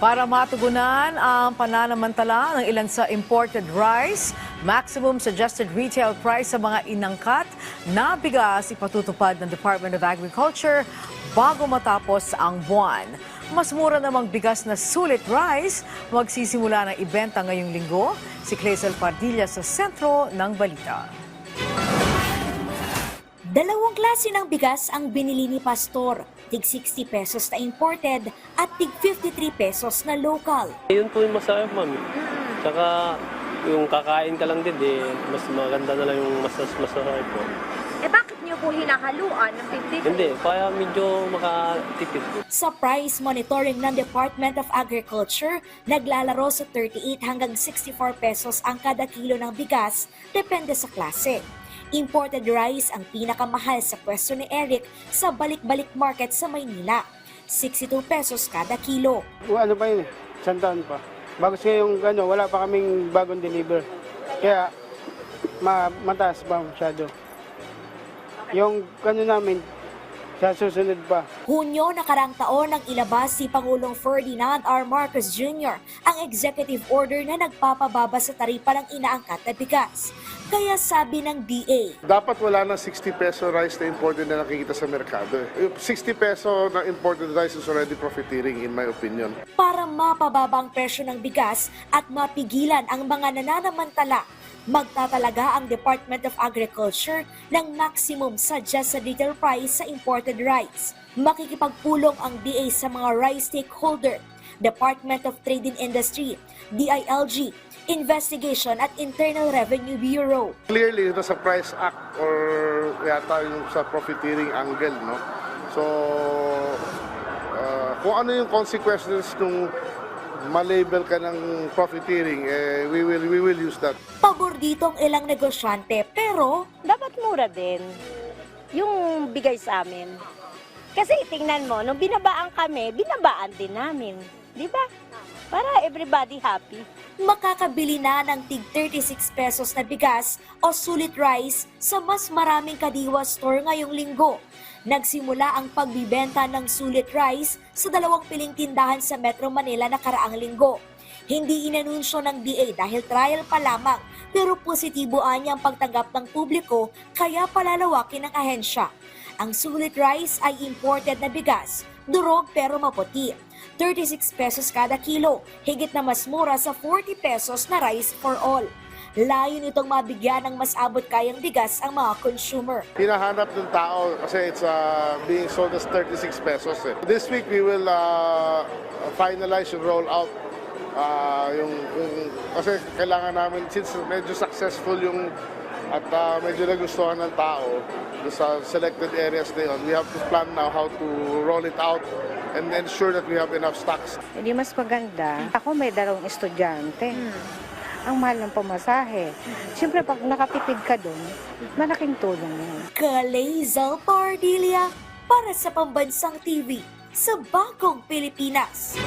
Para matugunan ang pananamantala ng ilan sa imported rice, maximum suggested retail price sa mga inangkat na bigas ipatutupad ng Department of Agriculture bago matapos ang buwan. Mas mura namang bigas na sulit rice magsisimula ng ibenta ngayong linggo. Si Clazel Pardilla sa sentro ng balita. Dalawang klase ng bigas ang binili ni Pastor. Tig 60 pesos na imported at tig 53 pesos na local. Yun po yung masarap, ma'am. Tsaka yung kakain ka lang din, mas maganda na lang yung masarap po. Bakit niyo po hinahaluan ng 50? Hindi, kaya medyo makatipid. Sa price monitoring ng Department of Agriculture, naglalaro sa 38 hanggang 64 pesos ang kada kilo ng bigas, depende sa klase. Imported rice ang pinakamahal sa pwesto ni Eric sa Balik-Balik Market sa Maynila. 62 pesos kada kilo. Ano pa yun, 100 pa. Bago siya yung wala pa kaming bagong deliver. Kaya mataas pa masyado. Yung namin, sa susunod pa. Hunyo nakarang taon nang ilabas si Pangulong Ferdinand R. Marcos Jr. ang executive order na nagpapababa sa taripa ng inaangkat na bigas. Kaya sabi ng DA, dapat wala na 60 peso rice na imported na nakikita sa merkado. 60 peso na imported rice is already profiteering in my opinion. Para mapababa ang presyo ng bigas at mapigilan ang mga nananamantala, magtatalaga ang Department of Agriculture ng maximum suggested retail price sa imported rice. Makikipagpulong ang DA sa mga rice stakeholder, Department of Trade and Industry, DILG, Investigation at Internal Revenue Bureau. Clearly, ito sa Price Act or yata yung sa profiteering angle, no? So, kung ano yung consequences nung malabel ka ng profiteering, we will use that. Pabor dito ang ilang negosyante pero Dapat mura din yung bigay sa amin. Kasi tingnan mo, nung binabaan kami, binabaan din namin. Di ba? Para everybody happy. makakabili na ng tig 36 pesos na bigas o sulit rice sa mas maraming Kadiwa store ngayong linggo. Nagsimula ang pagbibenta ng sulit rice sa 2 piling tindahan sa Metro Manila nakaraang linggo. Hindi inanunsyo ng DA dahil trial pa lamang, pero positibo niya ang pagtanggap ng publiko kaya palalawakin ng ahensya. Ang sulit rice ay imported na bigas, durog pero maputi. 36 pesos kada kilo, higit na mas mura sa 40 pesos na rice for all. Layon itong mabigyan ng mas abot kayang bigas ang mga consumer. Hinahanap ng tao kasi it's being sold as 36 pesos. This week we will finalize and roll out kasi kailangan namin, since medyo successful yung at medyo nagustuhan ng tao sa selected areas na yun, we have to plan now how to roll it out and ensure that we have enough stocks. Hindi mas maganda. Ako may 2 estudyante. Ang mahal ng pamasahe. Siyempre, pag nakatipid ka doon, malaking tulong yun. Clazel Pardilla para sa Pambansang TV sa Bagong Pilipinas.